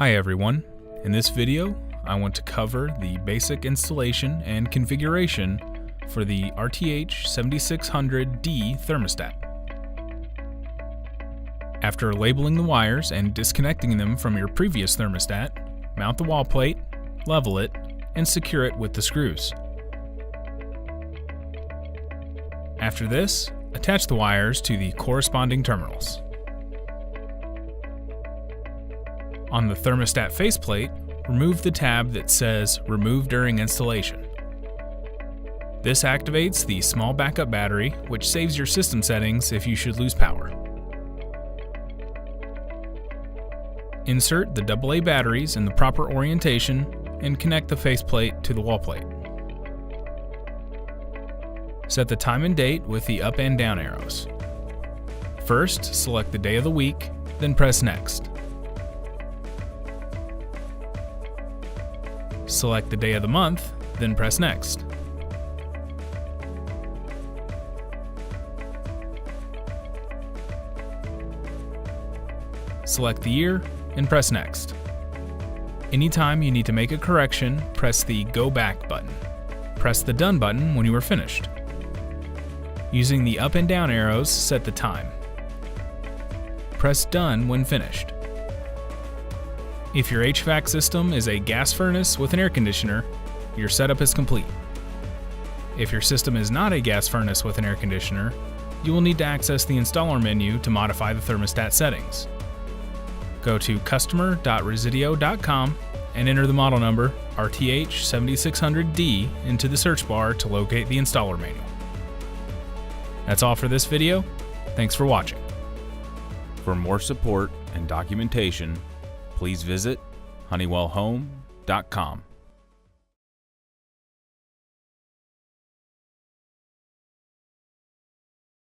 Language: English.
Hi everyone, in this video I want to cover the basic installation and configuration for the RTH7600D thermostat. After labeling the wires and disconnecting them from your previous thermostat, mount the wall plate, level it, and secure it with the screws. After this, attach the wires to the corresponding terminals. On the thermostat faceplate, remove the tab that says Remove during installation. This activates the small backup battery, which saves your system settings if you should lose power. Insert the AA batteries in the proper orientation and connect the faceplate to the wall plate. Set the time and date with the up and down arrows. First, select the day of the week, then press Next. Select the day of the month, then press Next. Select the year and press Next. Anytime you need to make a correction, press the Go Back button. Press the Done button when you are finished. Using the up and down arrows, set the time. Press Done when finished. If your HVAC system is a gas furnace with an air conditioner, your setup is complete. If your system is not a gas furnace with an air conditioner, you will need to access the installer menu to modify the thermostat settings. Go to customer.resideo.com and enter the model number RTH7600D into the search bar to locate the installer manual. That's all for this video. Thanks for watching. For more support and documentation, please visit honeywellhome.com.